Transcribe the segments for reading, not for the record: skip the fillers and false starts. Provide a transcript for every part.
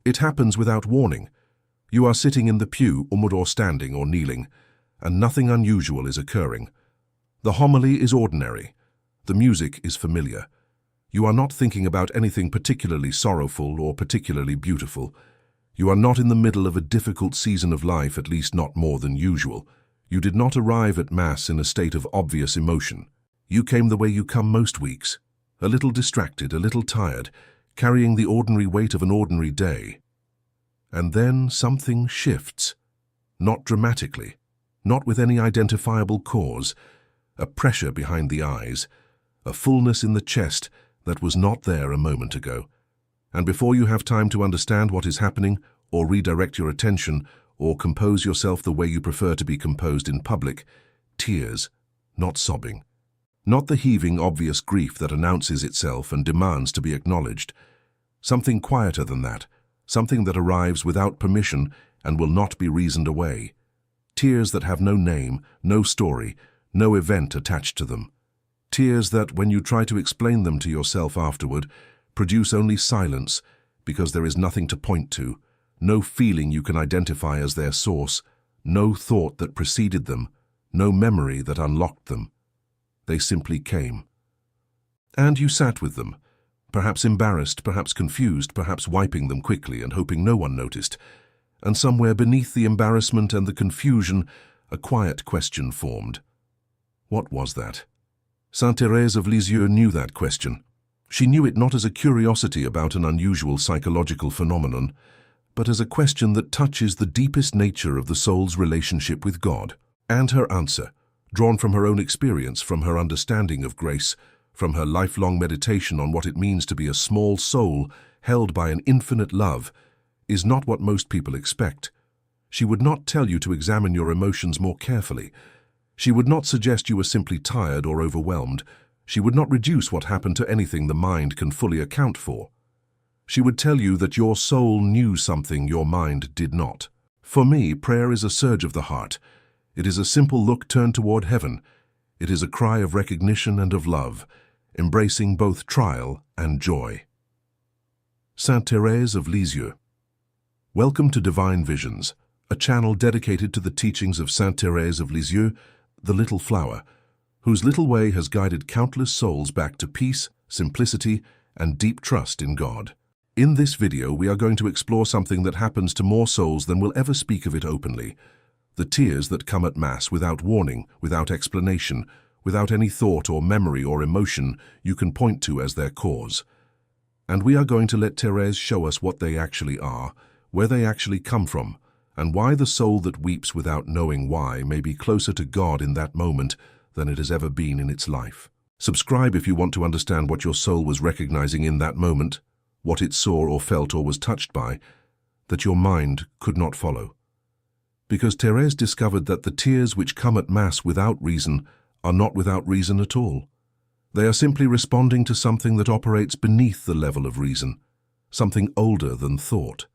It happens without warning. You are sitting in the pew, or standing or kneeling, and nothing unusual is occurring. The homily is ordinary. The music is familiar. You are not thinking about anything particularly sorrowful or particularly beautiful. You are not in the middle of a difficult season of life, at least not more than usual. You did not arrive at Mass in a state of obvious emotion. You came the way you come most weeks, a little distracted, a little tired, carrying the ordinary weight of an ordinary day. And then something shifts, not dramatically, not with any identifiable cause, a pressure behind the eyes, a fullness in the chest that was not there a moment ago. And before you have time to understand what is happening, or redirect your attention, or compose yourself the way you prefer to be composed in public, tears, not sobbing. Not the heaving, obvious grief that announces itself and demands to be acknowledged. Something quieter than that, something that arrives without permission and will not be reasoned away. Tears that have no name, no story, no event attached to them. Tears that, when you try to explain them to yourself afterward, produce only silence because there is nothing to point to, no feeling you can identify as their source, no thought that preceded them, no memory that unlocked them. They simply came. And you sat with them, perhaps embarrassed, perhaps confused, perhaps wiping them quickly and hoping no one noticed. And somewhere beneath the embarrassment and the confusion, a quiet question formed. What was that? Saint Thérèse of Lisieux knew that question. She knew it not as a curiosity about an unusual psychological phenomenon, but as a question that touches the deepest nature of the soul's relationship with God. And her answer, drawn from her own experience, from her understanding of grace, from her lifelong meditation on what it means to be a small soul held by an infinite love, is not what most people expect. She would not tell you to examine your emotions more carefully. She would not suggest you were simply tired or overwhelmed. She would not reduce what happened to anything the mind can fully account for. She would tell you that your soul knew something your mind did not. For me, prayer is a surge of the heart. It is a simple look turned toward heaven. It is a cry of recognition and of love, embracing both trial and joy. Saint Thérèse of Lisieux. Welcome to Divine Visions, a channel dedicated to the teachings of Saint Thérèse of Lisieux, the Little Flower, whose little way has guided countless souls back to peace, simplicity, and deep trust in God. In this video, we are going to explore something that happens to more souls than will ever speak of it openly. The tears that come at Mass without warning, without explanation, without any thought or memory or emotion you can point to as their cause. And we are going to let Thérèse show us what they actually are, where they actually come from, and why the soul that weeps without knowing why may be closer to God in that moment than it has ever been in its life. Subscribe if you want to understand what your soul was recognizing in that moment, what it saw or felt or was touched by, that your mind could not follow. Because Thérèse discovered that the tears which come at Mass without reason are not without reason at all. They are simply responding to something that operates beneath the level of reason, something older than thought,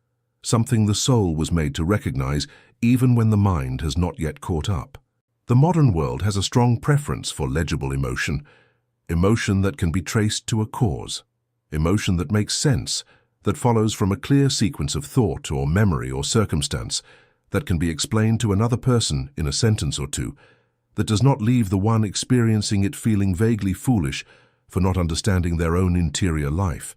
something the soul was made to recognize even when the mind has not yet caught up. The modern world has a strong preference for legible emotion, emotion that can be traced to a cause, emotion that makes sense, that follows from a clear sequence of thought or memory or circumstance, that can be explained to another person in a sentence or two, that does not leave the one experiencing it feeling vaguely foolish for not understanding their own interior life.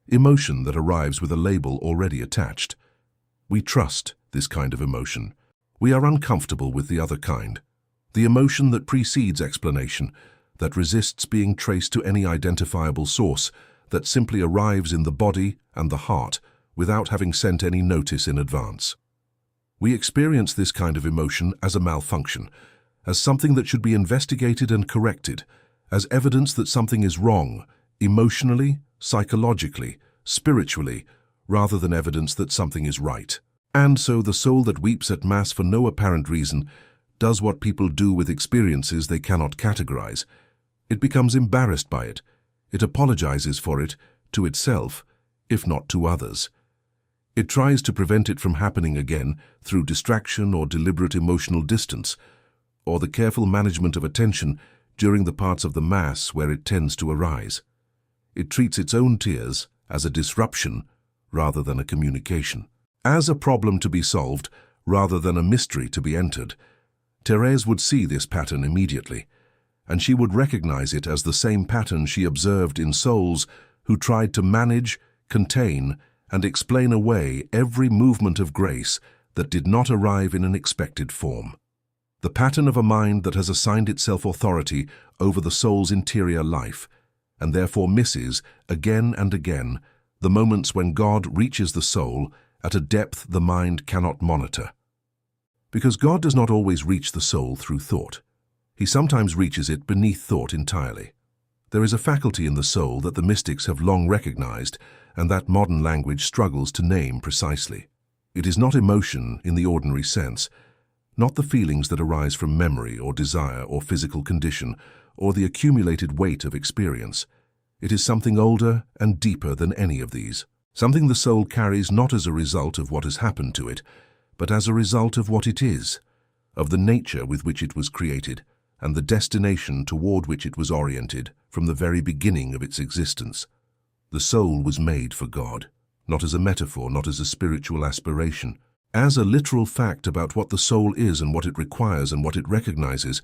Emotion that arrives with a label already attached. We trust this kind of emotion. We are uncomfortable with the other kind, the emotion that precedes explanation, that resists being traced to any identifiable source, that simply arrives in the body and the heart without having sent any notice in advance. We experience this kind of emotion as a malfunction, as something that should be investigated and corrected, as evidence that something is wrong, emotionally, psychologically, spiritually, rather than evidence that something is right. And so the soul that weeps at Mass for no apparent reason does what people do with experiences they cannot categorize. It becomes embarrassed by it. It apologizes for it, to itself, if not to others. It tries to prevent it from happening again through distraction or deliberate emotional distance, or the careful management of attention during the parts of the Mass where it tends to arise. It treats its own tears as a disruption rather than a communication. As a problem to be solved, rather than a mystery to be entered. Thérèse would see this pattern immediately, and she would recognize it as the same pattern she observed in souls who tried to manage, contain, and explain away every movement of grace that did not arrive in an expected form. The pattern of a mind that has assigned itself authority over the soul's interior life, and therefore misses, again and again, the moments when God reaches the soul at a depth the mind cannot monitor. Because God does not always reach the soul through thought. He sometimes reaches it beneath thought entirely. There is a faculty in the soul that the mystics have long recognized and that modern language struggles to name precisely. It is not emotion in the ordinary sense, not the feelings that arise from memory or desire or physical condition or the accumulated weight of experience. It is something older and deeper than any of these. Something the soul carries not as a result of what has happened to it, but as a result of what it is, of the nature with which it was created, and the destination toward which it was oriented from the very beginning of its existence. The soul was made for God, not as a metaphor, not as a spiritual aspiration, as a literal fact about what the soul is and what it requires and what it recognizes,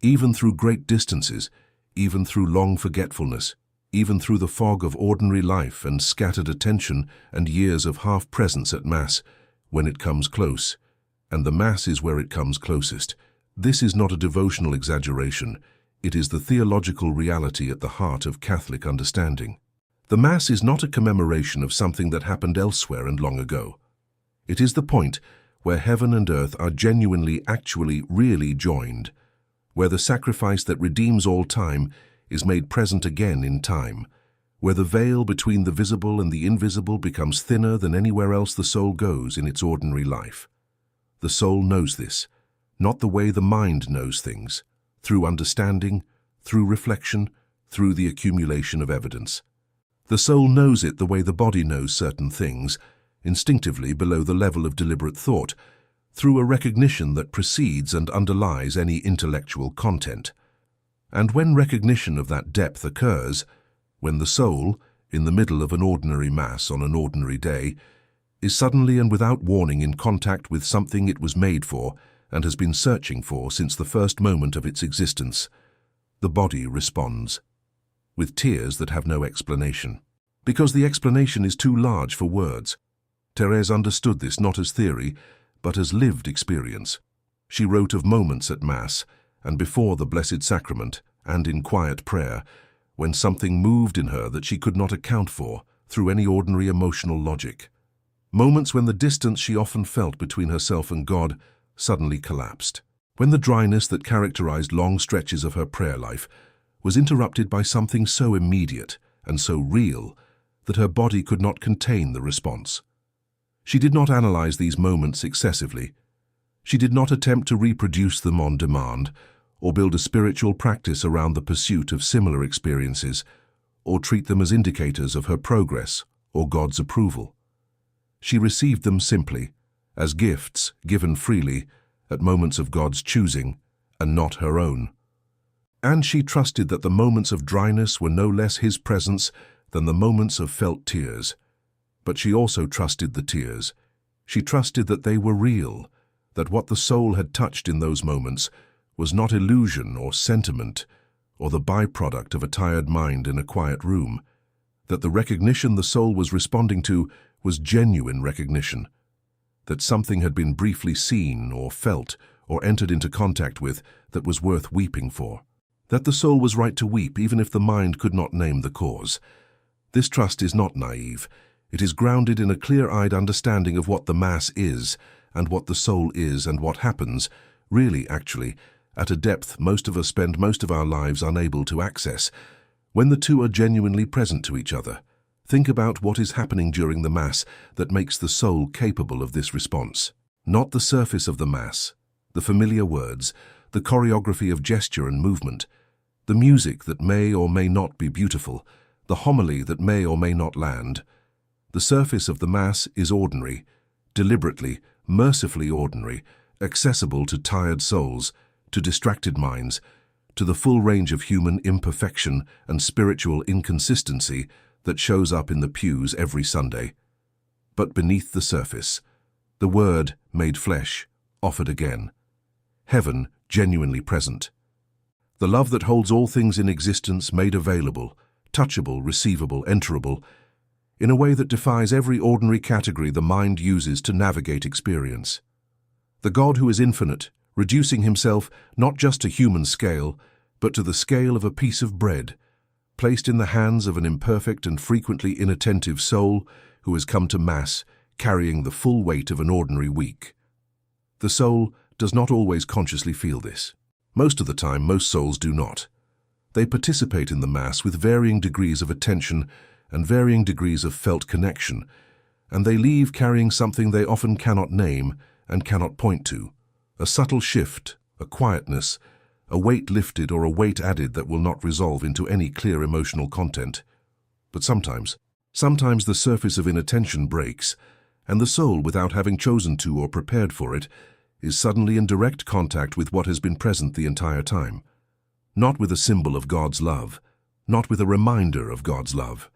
even through great distances, even through long forgetfulness, even through the fog of ordinary life and scattered attention and years of half-presence at Mass, when it comes close, and the Mass is where it comes closest. This is not a devotional exaggeration. It is the theological reality at the heart of Catholic understanding. The Mass is not a commemoration of something that happened elsewhere and long ago. It is the point where heaven and earth are genuinely, actually, really joined, where the sacrifice that redeems all time is made present again in time, where the veil between the visible and the invisible becomes thinner than anywhere else the soul goes in its ordinary life. The soul knows this, not the way the mind knows things, through understanding, through reflection, through the accumulation of evidence. The soul knows it the way the body knows certain things, instinctively below the level of deliberate thought, through a recognition that precedes and underlies any intellectual content. And when recognition of that depth occurs, when the soul, in the middle of an ordinary Mass on an ordinary day, is suddenly and without warning in contact with something it was made for and has been searching for since the first moment of its existence, the body responds, with tears that have no explanation. Because the explanation is too large for words. Thérèse understood this not as theory, but as lived experience. She wrote of moments at Mass, and before the Blessed Sacrament, and in quiet prayer, when something moved in her that she could not account for through any ordinary emotional logic. Moments when the distance she often felt between herself and God suddenly collapsed. When the dryness that characterized long stretches of her prayer life was interrupted by something so immediate and so real that her body could not contain the response. She did not analyze these moments excessively. She did not attempt to reproduce them on demand, or build a spiritual practice around the pursuit of similar experiences, or treat them as indicators of her progress or God's approval. She received them simply, as gifts given freely, at moments of God's choosing, and not her own. And she trusted that the moments of dryness were no less His presence than the moments of felt tears. But she also trusted the tears. She trusted that they were real, that what the soul had touched in those moments was not illusion or sentiment, or the byproduct of a tired mind in a quiet room, that the recognition the soul was responding to was genuine recognition, that something had been briefly seen or felt or entered into contact with that was worth weeping for, that the soul was right to weep even if the mind could not name the cause. This trust is not naive. It is grounded in a clear-eyed understanding of what the Mass is, and what the soul is, and what happens, really, actually, at a depth most of us spend most of our lives unable to access, when the two are genuinely present to each other. Think about what is happening during the Mass that makes the soul capable of this response. Not the surface of the Mass, the familiar words, the choreography of gesture and movement, the music that may or may not be beautiful, the homily that may or may not land. The surface of the Mass is ordinary, deliberately, mercifully ordinary, accessible to tired souls, to distracted minds, to the full range of human imperfection and spiritual inconsistency that shows up in the pews every Sunday. But beneath the surface, the Word made flesh, offered again. Heaven genuinely present. The love that holds all things in existence made available, touchable, receivable, enterable, in a way that defies every ordinary category the mind uses to navigate experience. The God who is infinite, reducing himself not just to human scale, but to the scale of a piece of bread, placed in the hands of an imperfect and frequently inattentive soul who has come to Mass carrying the full weight of an ordinary week. The soul does not always consciously feel this. Most of the time, most souls do not. They participate in the Mass with varying degrees of attention and varying degrees of felt connection, and they leave carrying something they often cannot name and cannot point to, a subtle shift, a quietness, a weight lifted or a weight added that will not resolve into any clear emotional content. But sometimes the surface of inattention breaks, and the soul, without having chosen to or prepared for it, is suddenly in direct contact with what has been present the entire time. Not with a symbol of God's love, not with a reminder of God's love.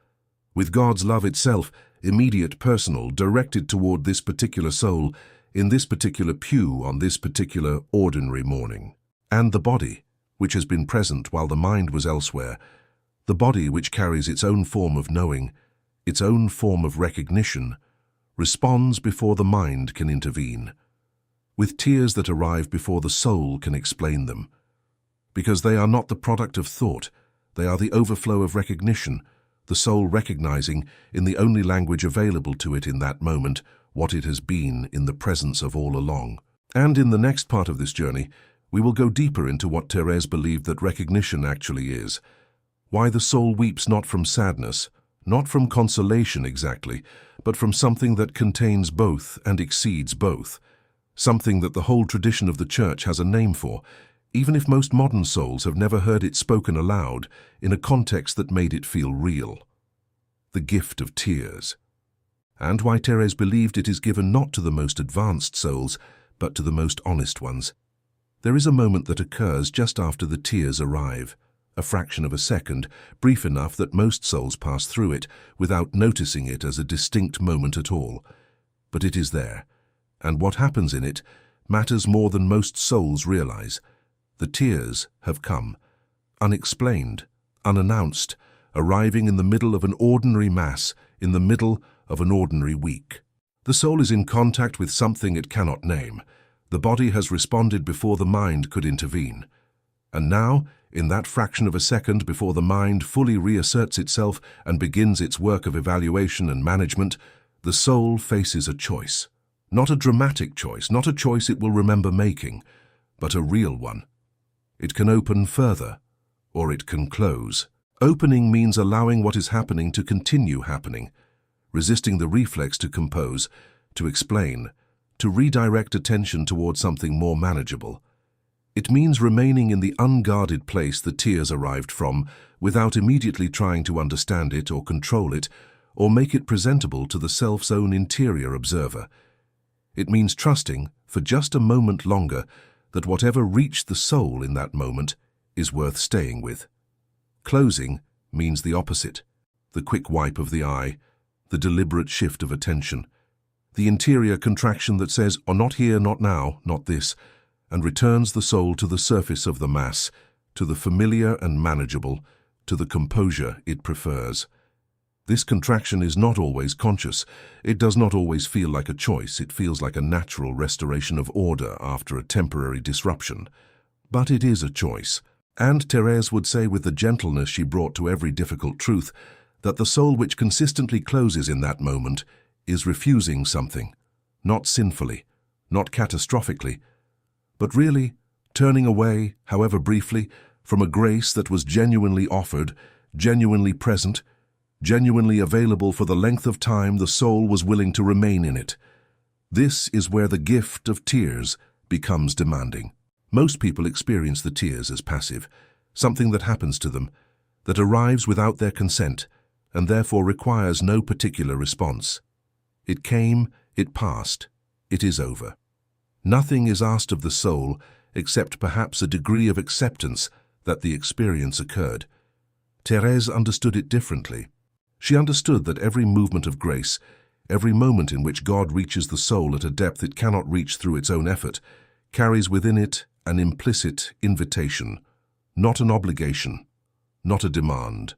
With God's love itself, immediate, personal, directed toward this particular soul, in this particular pew on this particular ordinary morning. And the body, which has been present while the mind was elsewhere, the body which carries its own form of knowing, its own form of recognition, responds before the mind can intervene, with tears that arrive before the soul can explain them. Because they are not the product of thought, they are the overflow of recognition, the soul recognizing, in the only language available to it in that moment, what it has been in the presence of all along. And in the next part of this journey, we will go deeper into what Thérèse believed that recognition actually is, why the soul weeps not from sadness, not from consolation exactly, but from something that contains both and exceeds both, something that the whole tradition of the Church has a name for, even if most modern souls have never heard it spoken aloud in a context that made it feel real. The gift of tears. And why Thérèse believed it is given not to the most advanced souls, but to the most honest ones. There is a moment that occurs just after the tears arrive, a fraction of a second, brief enough that most souls pass through it without noticing it as a distinct moment at all. But it is there, and what happens in it matters more than most souls realize. The tears have come, unexplained, unannounced, arriving in the middle of an ordinary Mass, in the middle of an ordinary week. The soul is in contact with something it cannot name. The body has responded before the mind could intervene. And now, in that fraction of a second before the mind fully reasserts itself and begins its work of evaluation and management, the soul faces a choice. Not a dramatic choice, not a choice it will remember making, but a real one. It can open further, or it can close. Opening means allowing what is happening to continue happening, resisting the reflex to compose, to explain, to redirect attention toward something more manageable. It means remaining in the unguarded place the tears arrived from, without immediately trying to understand it or control it, or make it presentable to the self's own interior observer. It means trusting, for just a moment longer, that whatever reached the soul in that moment is worth staying with. Closing means the opposite, the quick wipe of the eye, the deliberate shift of attention, the interior contraction that says, "Oh, not here, not now, not this," and returns the soul to the surface of the Mass, to the familiar and manageable, to the composure it prefers. This contraction is not always conscious. It does not always feel like a choice. It feels like a natural restoration of order after a temporary disruption. But it is a choice. And Thérèse would say with the gentleness she brought to every difficult truth that the soul which consistently closes in that moment is refusing something, not sinfully, not catastrophically, but really turning away, however briefly, from a grace that was genuinely offered, genuinely present, genuinely available for the length of time the soul was willing to remain in it. This is where the gift of tears becomes demanding. Most people experience the tears as passive, something that happens to them, that arrives without their consent, and therefore requires no particular response. It came, it passed, it is over. Nothing is asked of the soul except perhaps a degree of acceptance that the experience occurred. Thérèse understood it differently. She understood that every movement of grace, Every moment in which God reaches the soul at a depth it cannot reach through its own effort carries within it an implicit invitation, not an obligation, not a demand.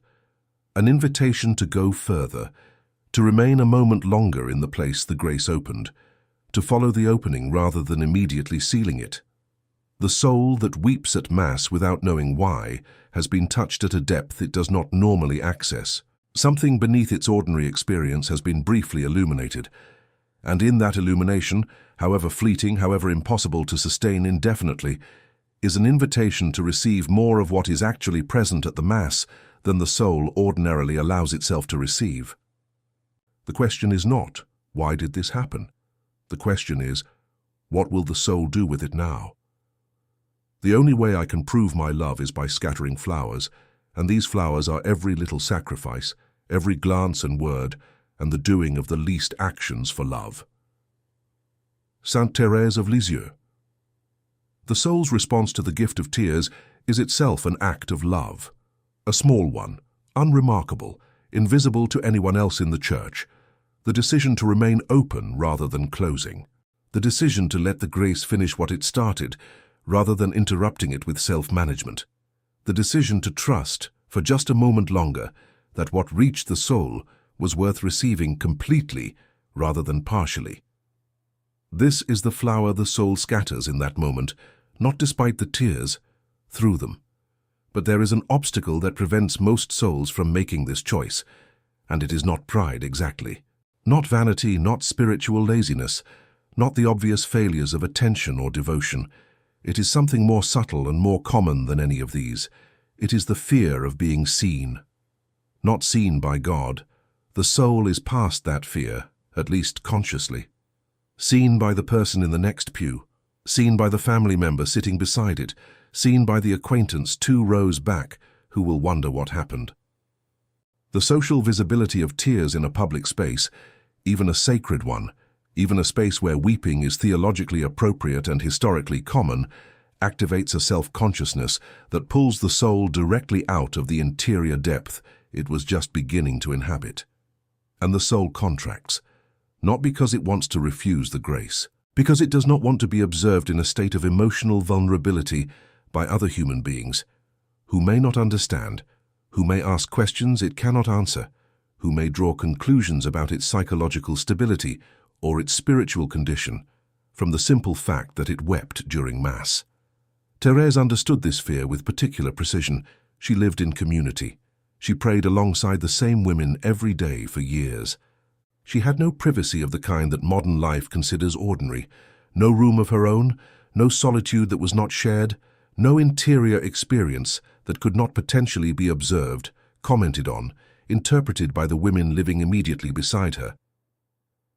An invitation to go further, to remain a moment longer in the place the grace opened, to follow the opening rather than immediately sealing it. The soul that weeps at Mass without knowing why has been touched at a depth it does not normally access. Something beneath its ordinary experience has been briefly illuminated, and in that illumination, however fleeting, however impossible to sustain indefinitely, is an invitation to receive more of what is actually present at the Mass than the soul ordinarily allows itself to receive. The question is not, why did this happen? The question is, what will the soul do with it now? The only way I can prove my love is by scattering flowers, and these flowers are every little sacrifice, every glance and word, and the doing of the least actions for love. Sainte Thérèse of Lisieux. The soul's response to the gift of tears is itself an act of love, a small one, unremarkable, invisible to anyone else in the Church, the decision to remain open rather than closing, the decision to let the grace finish what it started rather than interrupting it with self-management, the decision to trust, for just a moment longer, that what reached the soul was worth receiving completely rather than partially. This is the flower the soul scatters in that moment, not despite the tears, through them. But there is an obstacle that prevents most souls from making this choice, and it is not pride exactly. Not vanity, not spiritual laziness, not the obvious failures of attention or devotion. It is something more subtle and more common than any of these. It is the fear of being seen. Not seen by God, the soul is past that fear, at least consciously. Seen by the person in the next pew, seen by the family member sitting beside it, seen by the acquaintance 2 rows back who will wonder what happened. The social visibility of tears in a public space, even a sacred one, even a space where weeping is theologically appropriate and historically common, activates a self-consciousness that pulls the soul directly out of the interior depth it was just beginning to inhabit. And the soul contracts, not because it wants to refuse the grace, because it does not want to be observed in a state of emotional vulnerability by other human beings, who may not understand, who may ask questions it cannot answer, who may draw conclusions about its psychological stability or its spiritual condition from the simple fact that it wept during Mass. Thérèse understood this fear with particular precision. She lived in community. She prayed alongside the same women every day for years. She had no privacy of the kind that modern life considers ordinary, no room of her own, no solitude that was not shared, no interior experience that could not potentially be observed, commented on, interpreted by the women living immediately beside her.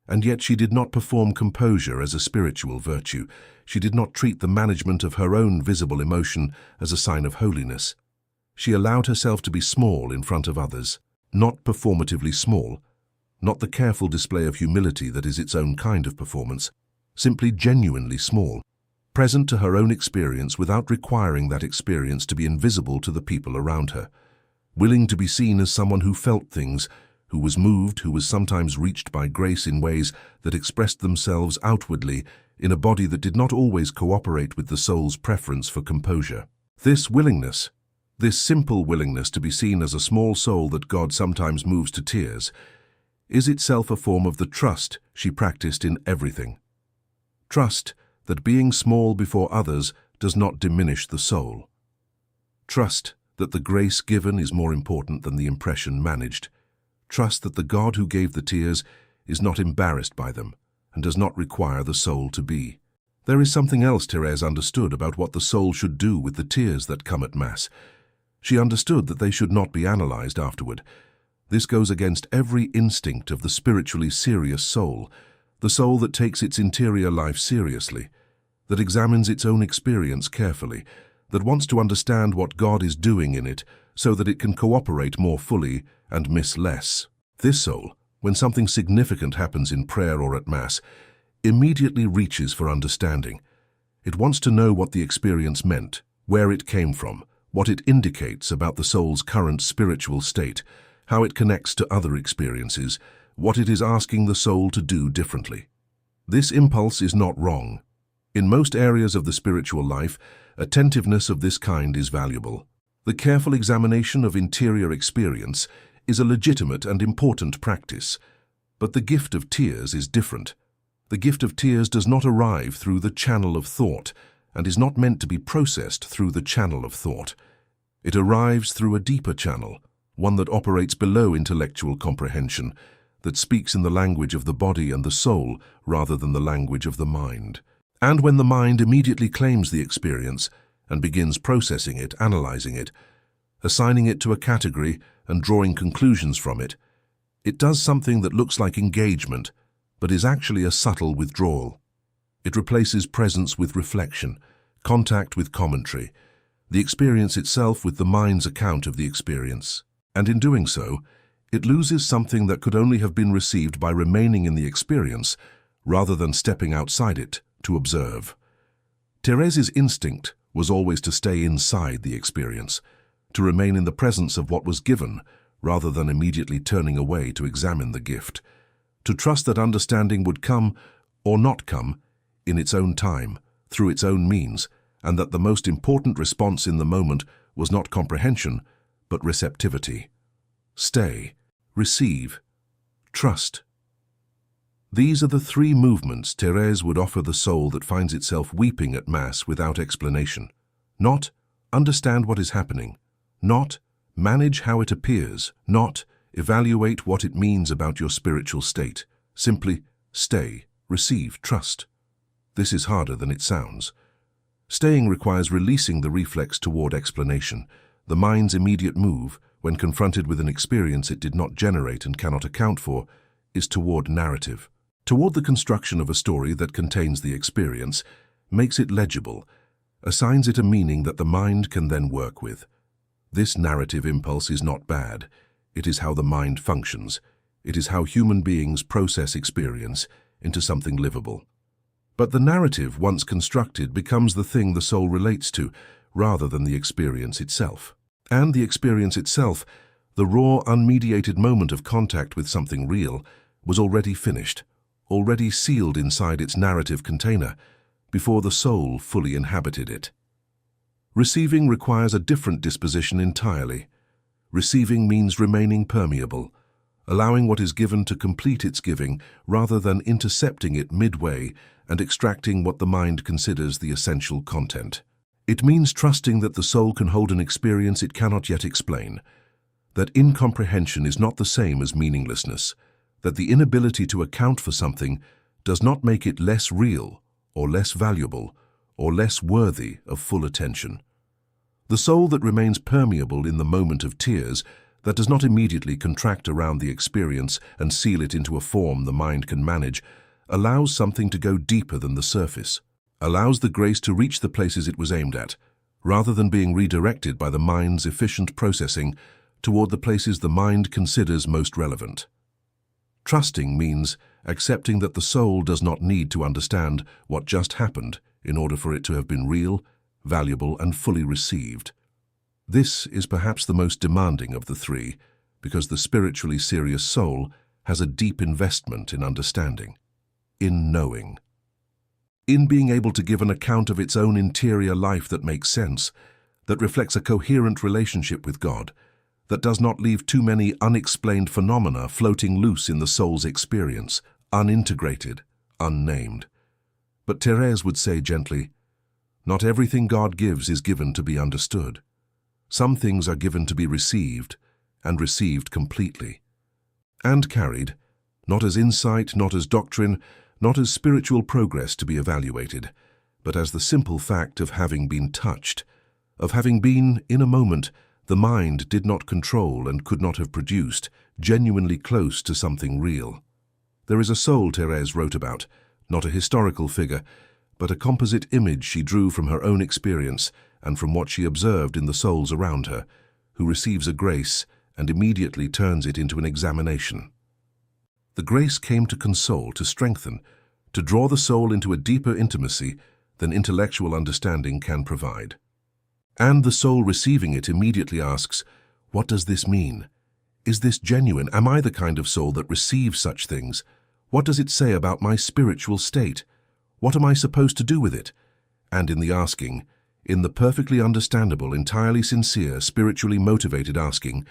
And yet she did not perform composure as a spiritual virtue. She did not treat the management of her own visible emotion as a sign of holiness. She allowed herself to be small in front of others, not performatively small, not the careful display of humility that is its own kind of performance, simply genuinely small, present to her own experience without requiring that experience to be invisible to the people around her, willing to be seen as someone who felt things, who was moved, who was sometimes reached by grace in ways that expressed themselves outwardly in a body that did not always cooperate with the soul's preference for composure. This willingness, this simple willingness to be seen as a small soul that God sometimes moves to tears, is itself a form of the trust she practiced in everything. Trust that being small before others does not diminish the soul. Trust that the grace given is more important than the impression managed. Trust that the God who gave the tears is not embarrassed by them and does not require the soul to be. There is something else Thérèse understood about what the soul should do with the tears that come at Mass. She understood that they should not be analyzed afterward. This goes against every instinct of the spiritually serious soul, the soul that takes its interior life seriously, that examines its own experience carefully, that wants to understand what God is doing in it so that it can cooperate more fully and miss less. This soul, when something significant happens in prayer or at Mass, immediately reaches for understanding. It wants to know what the experience meant, where it came from, what it indicates about the soul's current spiritual state, how it connects to other experiences, what it is asking the soul to do differently. This impulse is not wrong. In most areas of the spiritual life, attentiveness of this kind is valuable. The careful examination of interior experience is a legitimate and important practice, but the gift of tears is different. The gift of tears does not arrive through the channel of thought and is not meant to be processed through the channel of thought. It arrives through a deeper channel, one that operates below intellectual comprehension, that speaks in the language of the body and the soul rather than the language of the mind. And when the mind immediately claims the experience and begins processing it, analyzing it, assigning it to a category and drawing conclusions from it, it does something that looks like engagement, but is actually a subtle withdrawal. It replaces presence with reflection, contact with commentary, the experience itself with the mind's account of the experience. And in doing so, it loses something that could only have been received by remaining in the experience rather than stepping outside it to observe. Thérèse's instinct was always to stay inside the experience, to remain in the presence of what was given rather than immediately turning away to examine the gift, to trust that understanding would come or not come in its own time, through its own means, and that the most important response in the moment was not comprehension, but receptivity. Stay, receive, trust. These are the three movements Thérèse would offer the soul that finds itself weeping at Mass without explanation. Not understand what is happening, not manage how it appears, not evaluate what it means about your spiritual state. Simply stay, receive, trust. This is harder than it sounds. Staying requires releasing the reflex toward explanation. The mind's immediate move, when confronted with an experience it did not generate and cannot account for, is toward narrative, toward the construction of a story that contains the experience, makes it legible, assigns it a meaning that the mind can then work with. This narrative impulse is not bad. It is how the mind functions. It is how human beings process experience into something livable. But the narrative, once constructed, becomes the thing the soul relates to, rather than the experience itself. And the experience itself, the raw, unmediated moment of contact with something real, was already finished, already sealed inside its narrative container, before the soul fully inhabited it. Receiving requires a different disposition entirely. Receiving means remaining permeable, allowing what is given to complete its giving rather than intercepting it midway and extracting what the mind considers the essential content. It means trusting that the soul can hold an experience it cannot yet explain, that incomprehension is not the same as meaninglessness, that the inability to account for something does not make it less real or less valuable or less worthy of full attention. The soul that remains permeable in the moment of tears, that does not immediately contract around the experience and seal it into a form the mind can manage, allows something to go deeper than the surface, allows the grace to reach the places it was aimed at, rather than being redirected by the mind's efficient processing toward the places the mind considers most relevant. Trusting means accepting that the soul does not need to understand what just happened in order for it to have been real, valuable, and fully received. This is perhaps the most demanding of the three, because the spiritually serious soul has a deep investment in understanding, in knowing, in being able to give an account of its own interior life that makes sense, that reflects a coherent relationship with God, that does not leave too many unexplained phenomena floating loose in the soul's experience, unintegrated, unnamed. But Thérèse would say gently, not everything God gives is given to be understood. Some things are given to be received, and received completely, and carried, not as insight, not as doctrine, not as spiritual progress to be evaluated, but as the simple fact of having been touched, of having been, in a moment, the mind did not control and could not have produced, genuinely close to something real. There is a soul Thérèse wrote about, not a historical figure, but a composite image she drew from her own experience and from what she observed in the souls around her, who receives a grace and immediately turns it into an examination. The grace came to console, to strengthen, to draw the soul into a deeper intimacy than intellectual understanding can provide. And the soul receiving it immediately asks, what does this mean? Is this genuine? Am I the kind of soul that receives such things? What does it say about my spiritual state? What am I supposed to do with it? And in the asking, in the perfectly understandable, entirely sincere, spiritually motivated asking,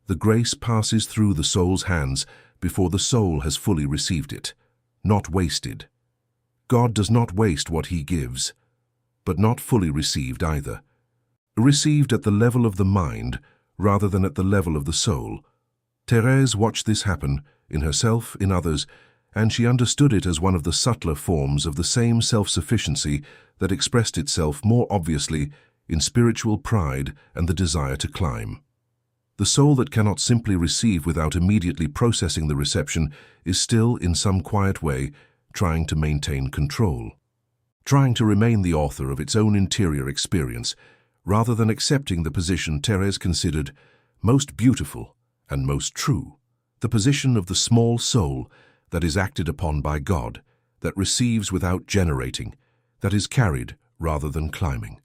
the grace passes through the soul's hands before the soul has fully received it, not wasted. God does not waste what he gives, but not fully received either. Received at the level of the mind rather than at the level of the soul. Thérèse watched this happen, in herself, in others, and she understood it as one of the subtler forms of the same self-sufficiency that expressed itself more obviously in spiritual pride and the desire to climb. The soul that cannot simply receive without immediately processing the reception is still, in some quiet way, trying to maintain control, trying to remain the author of its own interior experience, rather than accepting the position Thérèse considered most beautiful and most true, the position of the small soul that is acted upon by God, that receives without generating, that is carried rather than climbing.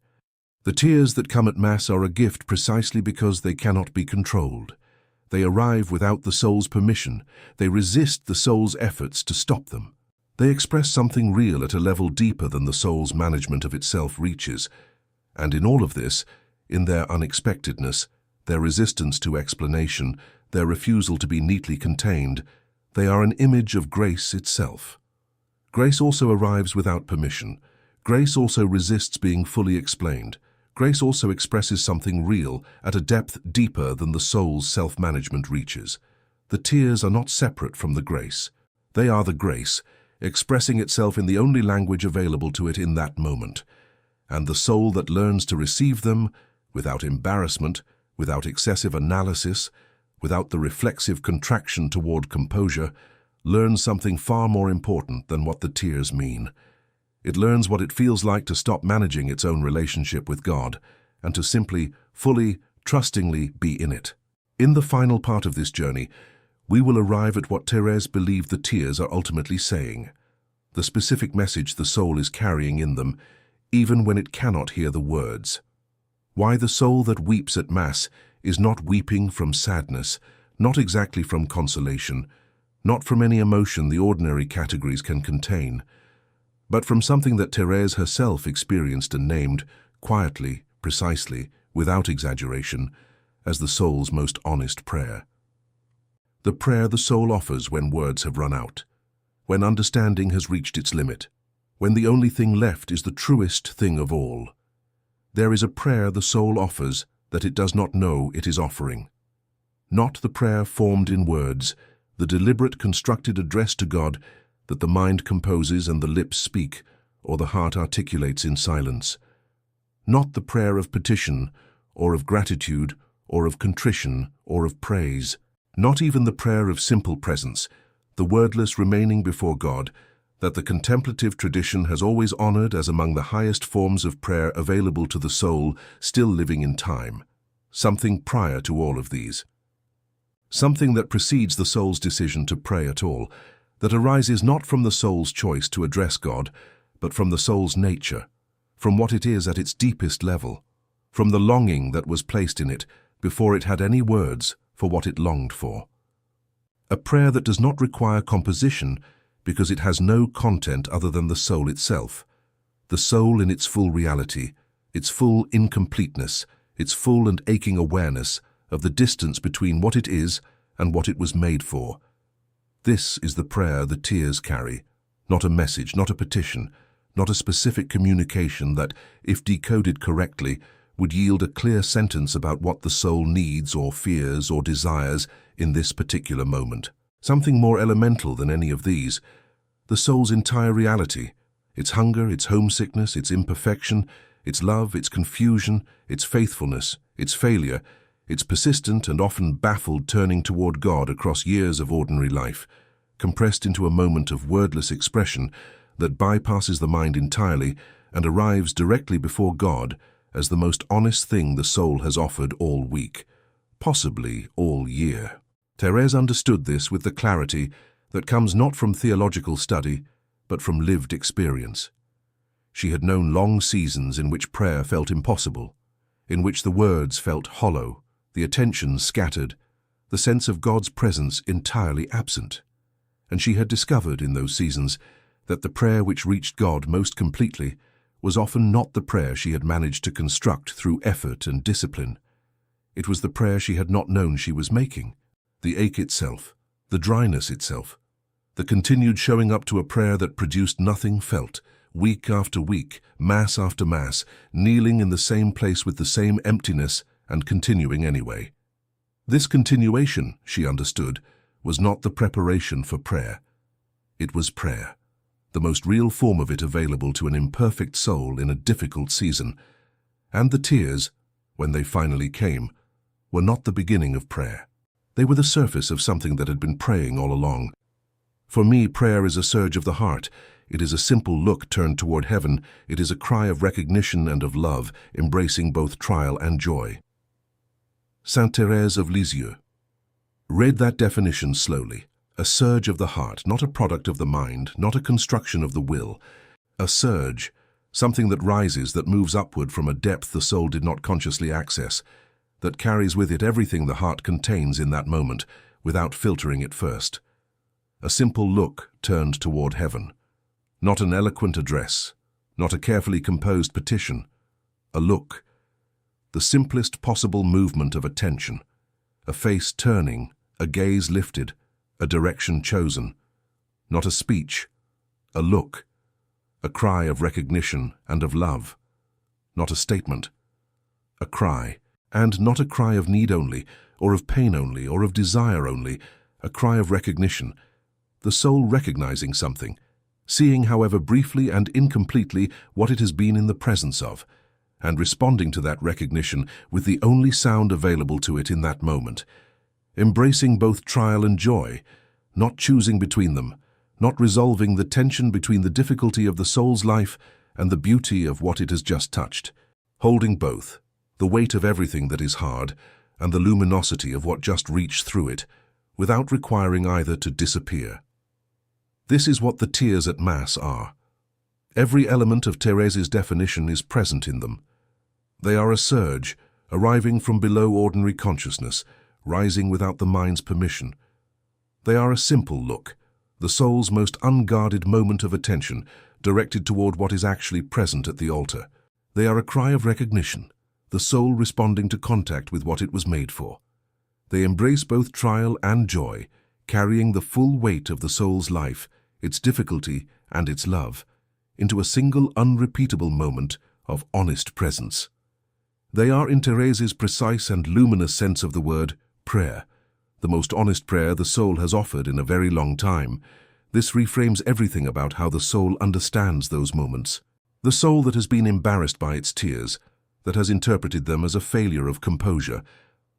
The tears that come at Mass are a gift precisely because they cannot be controlled. They arrive without the soul's permission. They resist the soul's efforts to stop them. They express something real at a level deeper than the soul's management of itself reaches. And in all of this, in their unexpectedness, their resistance to explanation, their refusal to be neatly contained, they are an image of grace itself. Grace also arrives without permission. Grace also resists being fully explained. Grace also expresses something real at a depth deeper than the soul's self-management reaches. The tears are not separate from the grace. They are the grace, expressing itself in the only language available to it in that moment. And the soul that learns to receive them, without embarrassment, without excessive analysis, without the reflexive contraction toward composure, learns something far more important than what the tears mean. It learns what it feels like to stop managing its own relationship with God and to simply, fully, trustingly be in it. In the final part of this journey, we will arrive at what Thérèse believed the tears are ultimately saying, the specific message the soul is carrying in them, even when it cannot hear the words. Why the soul that weeps at Mass is not weeping from sadness, not exactly from consolation, not from any emotion the ordinary categories can contain, but from something that Thérèse herself experienced and named, quietly, precisely, without exaggeration, as the soul's most honest prayer. The prayer the soul offers when words have run out, when understanding has reached its limit, when the only thing left is the truest thing of all. There is a prayer the soul offers that it does not know it is offering. Not the prayer formed in words, the deliberate constructed address to God that the mind composes and the lips speak, or the heart articulates in silence. Not the prayer of petition, or of gratitude, or of contrition, or of praise. Not even the prayer of simple presence, the wordless remaining before God, that the contemplative tradition has always honored as among the highest forms of prayer available to the soul still living in time. Something prior to all of these. Something that precedes the soul's decision to pray at all, that arises not from the soul's choice to address God, but from the soul's nature, from what it is at its deepest level, from the longing that was placed in it before it had any words for what it longed for. A prayer that does not require composition because it has no content other than the soul itself, the soul in its full reality, its full incompleteness, its full and aching awareness of the distance between what it is and what it was made for. This is the prayer the tears carry, not a message, not a petition, not a specific communication that, if decoded correctly, would yield a clear sentence about what the soul needs or fears or desires in this particular moment. Something more elemental than any of these, the soul's entire reality, its hunger, its homesickness, its imperfection, its love, its confusion, its faithfulness, its failure, its persistent and often baffled turning toward God across years of ordinary life, compressed into a moment of wordless expression that bypasses the mind entirely and arrives directly before God as the most honest thing the soul has offered all week, possibly all year. Thérèse understood this with the clarity that comes not from theological study, but from lived experience. She had known long seasons in which prayer felt impossible, in which the words felt hollow, the attention scattered, the sense of God's presence entirely absent. And she had discovered in those seasons that the prayer which reached God most completely was often not the prayer she had managed to construct through effort and discipline. It was the prayer she had not known she was making, the ache itself, the dryness itself, the continued showing up to a prayer that produced nothing felt, week after week, mass after mass, kneeling in the same place with the same emptiness and continuing anyway. This continuation, she understood, was not the preparation for prayer. It was prayer, the most real form of it available to an imperfect soul in a difficult season. And the tears, when they finally came, were not the beginning of prayer. They were the surface of something that had been praying all along. For me, prayer is a surge of the heart. It is a simple look turned toward heaven. It is a cry of recognition and of love, embracing both trial and joy. Saint Thérèse of Lisieux. Read that definition slowly. A surge of the heart, not a product of the mind, not a construction of the will. A surge, something that rises, that moves upward from a depth the soul did not consciously access, that carries with it everything the heart contains in that moment, without filtering it first. A simple look turned toward heaven. Not an eloquent address, not a carefully composed petition. A look. The simplest possible movement of attention. A face turning, a gaze lifted, a direction chosen. Not a speech. A look. A cry of recognition and of love. Not a statement. A cry. And not a cry of need only, or of pain only, or of desire only. A cry of recognition. The soul recognizing something, seeing however briefly and incompletely what it has been in the presence of, and responding to that recognition with the only sound available to it in that moment, embracing both trial and joy, not choosing between them, not resolving the tension between the difficulty of the soul's life and the beauty of what it has just touched, holding both, the weight of everything that is hard and the luminosity of what just reached through it, without requiring either to disappear. This is what the tears at Mass are. Every element of Thérèse's definition is present in them. They are a surge, arriving from below ordinary consciousness, rising without the mind's permission. They are a simple look, the soul's most unguarded moment of attention, directed toward what is actually present at the altar. They are a cry of recognition, the soul responding to contact with what it was made for. They embrace both trial and joy, carrying the full weight of the soul's life, its difficulty and its love, into a single unrepeatable moment of honest presence. They are, in Thérèse's precise and luminous sense of the word, prayer, the most honest prayer the soul has offered in a very long time. This reframes everything about how the soul understands those moments. The soul that has been embarrassed by its tears, that has interpreted them as a failure of composure,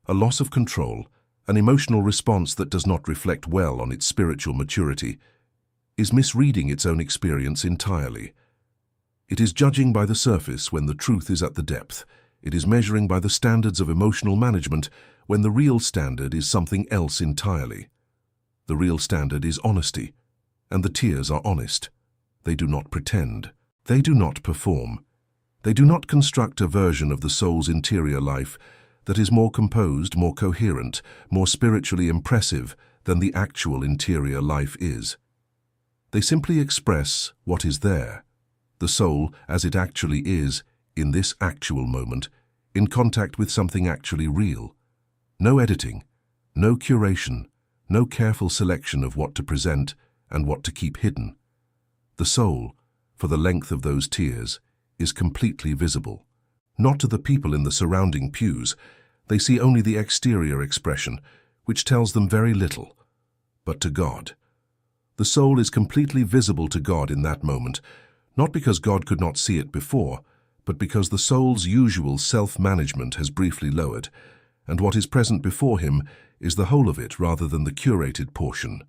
a loss of control, an emotional response that does not reflect well on its spiritual maturity, is misreading its own experience entirely. It is judging by the surface when the truth is at the depth. It is measuring by the standards of emotional management when the real standard is something else entirely. The real standard is honesty, and the tears are honest. They do not pretend. They do not perform. They do not construct a version of the soul's interior life that is more composed, more coherent, more spiritually impressive than the actual interior life is. They simply express what is there, the soul as it actually is in this actual moment, in contact with something actually real. No editing, no curation, no careful selection of what to present and what to keep hidden. The soul, for the length of those tears, is completely visible. Not to the people in the surrounding pews. They see only the exterior expression, which tells them very little. But to God. The soul is completely visible to God in that moment, not because God could not see it before, but because the soul's usual self-management has briefly lowered, and what is present before him is the whole of it rather than the curated portion.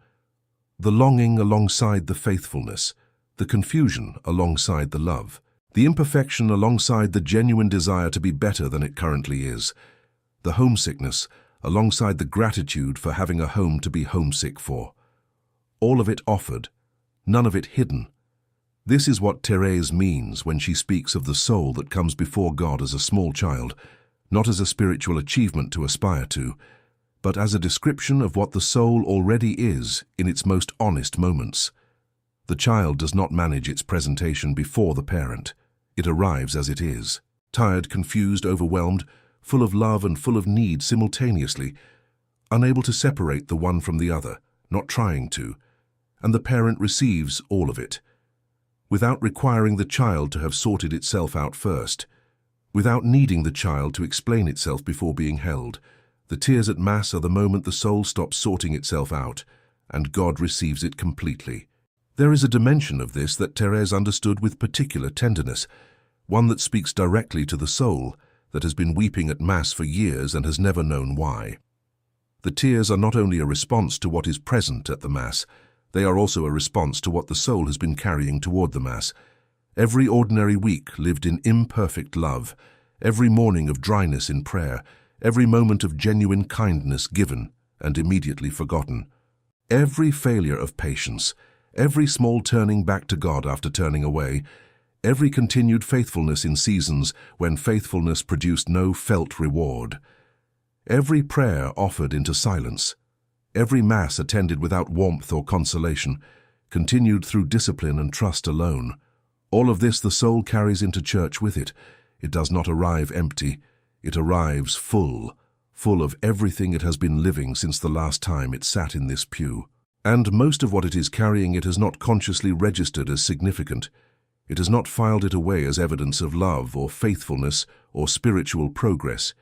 The longing alongside the faithfulness, the confusion alongside the love, the imperfection alongside the genuine desire to be better than it currently is, the homesickness alongside the gratitude for having a home to be homesick for. All of it offered, none of it hidden. This is what Thérèse means when she speaks of the soul that comes before God as a small child, not as a spiritual achievement to aspire to, but as a description of what the soul already is in its most honest moments. The child does not manage its presentation before the parent. It arrives as it is, tired, confused, overwhelmed, full of love and full of need simultaneously, unable to separate the one from the other, not trying to, and the parent receives all of it, without requiring the child to have sorted itself out first, without needing the child to explain itself before being held. The tears at Mass are the moment the soul stops sorting itself out, and God receives it completely. There is a dimension of this that Thérèse understood with particular tenderness, one that speaks directly to the soul that has been weeping at Mass for years and has never known why. The tears are not only a response to what is present at the Mass, they are also a response to what the soul has been carrying toward the Mass. Every ordinary week lived in imperfect love, every morning of dryness in prayer, every moment of genuine kindness given and immediately forgotten, every failure of patience, every small turning back to God after turning away, every continued faithfulness in seasons when faithfulness produced no felt reward, every prayer offered into silence, every Mass attended without warmth or consolation, continued through discipline and trust alone. All of this the soul carries into church with it. It does not arrive empty. It arrives full of everything it has been living since the last time it sat in this pew. And most of what it is carrying it has not consciously registered as significant. It has not filed it away as evidence of love or faithfulness or spiritual progress.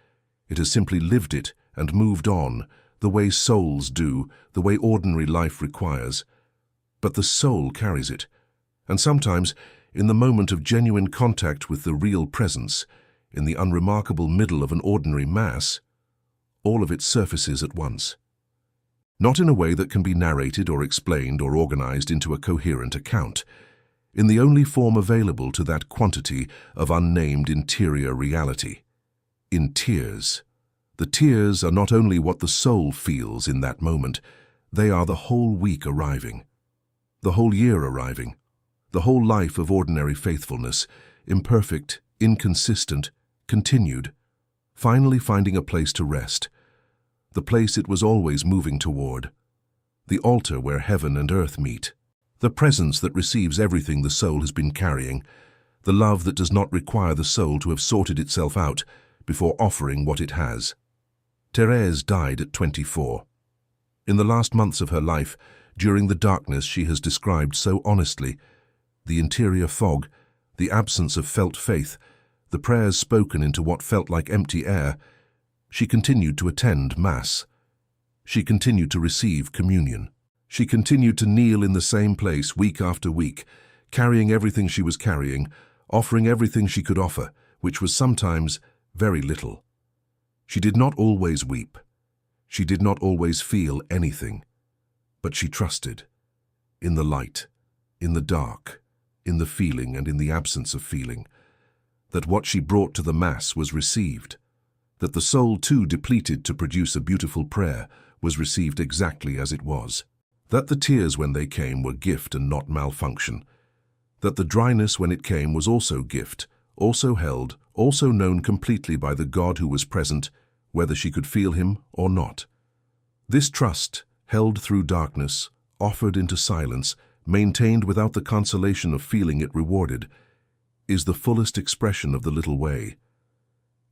It has simply lived it and moved on, the way souls do, the way ordinary life requires. But the soul carries it, and sometimes, in the moment of genuine contact with the real presence, in the unremarkable middle of an ordinary Mass, all of it surfaces at once. Not in a way that can be narrated or explained or organized into a coherent account, in the only form available to that quantity of unnamed interior reality, in tears. The tears are not only what the soul feels in that moment, they are the whole week arriving, the whole year arriving, the whole life of ordinary faithfulness, imperfect, inconsistent, continued, finally finding a place to rest, the place it was always moving toward, the altar where heaven and earth meet, the presence that receives everything the soul has been carrying, the love that does not require the soul to have sorted itself out before offering what it has. Thérèse died at 24. In the last months of her life, during the darkness she has described so honestly, the interior fog, the absence of felt faith, the prayers spoken into what felt like empty air, she continued to attend Mass. She continued to receive communion. She continued to kneel in the same place week after week, carrying everything she was carrying, offering everything she could offer, which was sometimes very little. She did not always weep. She did not always feel anything. But she trusted. In the light, in the dark, in the feeling and in the absence of feeling, that what she brought to the Mass was received, that the soul too depleted to produce a beautiful prayer was received exactly as it was, that the tears when they came were gift and not malfunction, that the dryness when it came was also gift, also held, also known completely by the God who was present, whether she could feel him or not. This trust, held through darkness, offered into silence, maintained without the consolation of feeling it rewarded, is the fullest expression of the little way.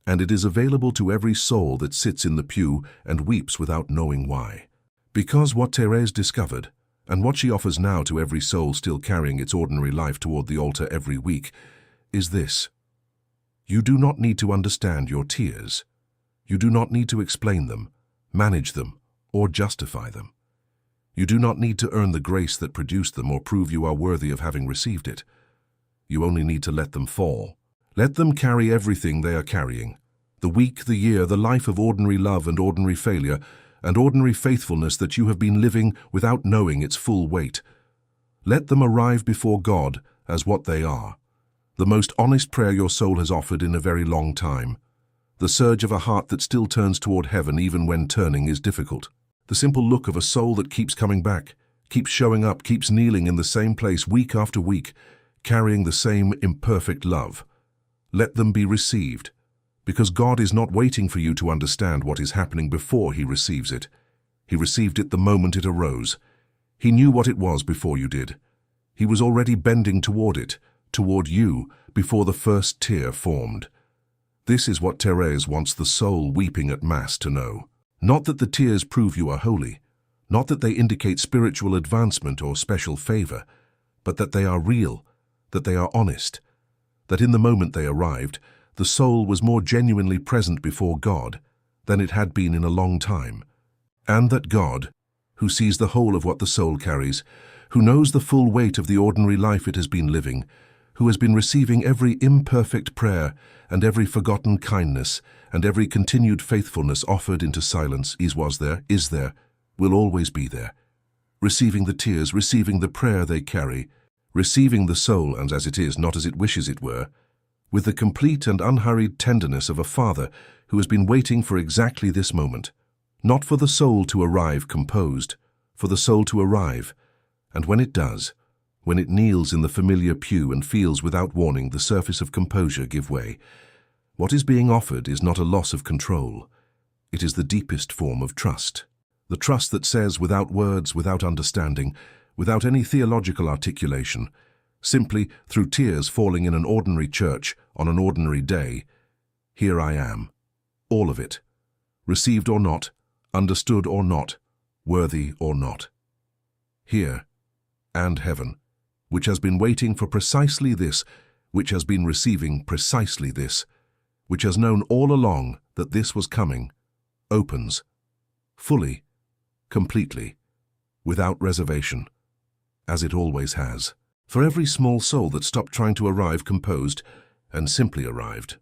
And it is available to every soul that sits in the pew and weeps without knowing why. Because what Thérèse discovered, and what she offers now to every soul still carrying its ordinary life toward the altar every week, is this: you do not need to understand your tears. You do not need to explain them, manage them, or justify them. You do not need to earn the grace that produced them or prove you are worthy of having received it. You only need to let them fall. Let them carry everything they are carrying: the week, the year, the life of ordinary love and ordinary failure, and ordinary faithfulness that you have been living without knowing its full weight. Let them arrive before God as what they are: the most honest prayer your soul has offered in a very long time, the surge of a heart that still turns toward heaven even when turning is difficult, the simple look of a soul that keeps coming back, keeps showing up, keeps kneeling in the same place week after week, carrying the same imperfect love. Let them be received. Because God is not waiting for you to understand what is happening before He receives it. He received it the moment it arose. He knew what it was before you did. He was already bending toward it, toward you, before the first tear formed. This is what Thérèse wants the soul weeping at Mass to know. Not that the tears prove you are holy, not that they indicate spiritual advancement or special favor, but that they are real, that they are honest, that in the moment they arrived, the soul was more genuinely present before God than it had been in a long time, and that God, who sees the whole of what the soul carries, who knows the full weight of the ordinary life it has been living, who has been receiving every imperfect prayer and every forgotten kindness and every continued faithfulness offered into silence, is there, will always be there, receiving the tears, receiving the prayer they carry, receiving the soul, and as it is, not as it wishes it were, with the complete and unhurried tenderness of a father who has been waiting for exactly this moment, not for the soul to arrive composed, for the soul to arrive, and when it does, when it kneels in the familiar pew and feels without warning the surface of composure give way, what is being offered is not a loss of control. It is the deepest form of trust. The trust that says, without words, without understanding, without any theological articulation, simply through tears falling in an ordinary church on an ordinary day, here I am, all of it, received or not, understood or not, worthy or not. Here, and heaven, which has been waiting for precisely this, which has been receiving precisely this, which has known all along that this was coming, opens, fully, completely, without reservation, as it always has, for every small soul that stopped trying to arrive composed and simply arrived.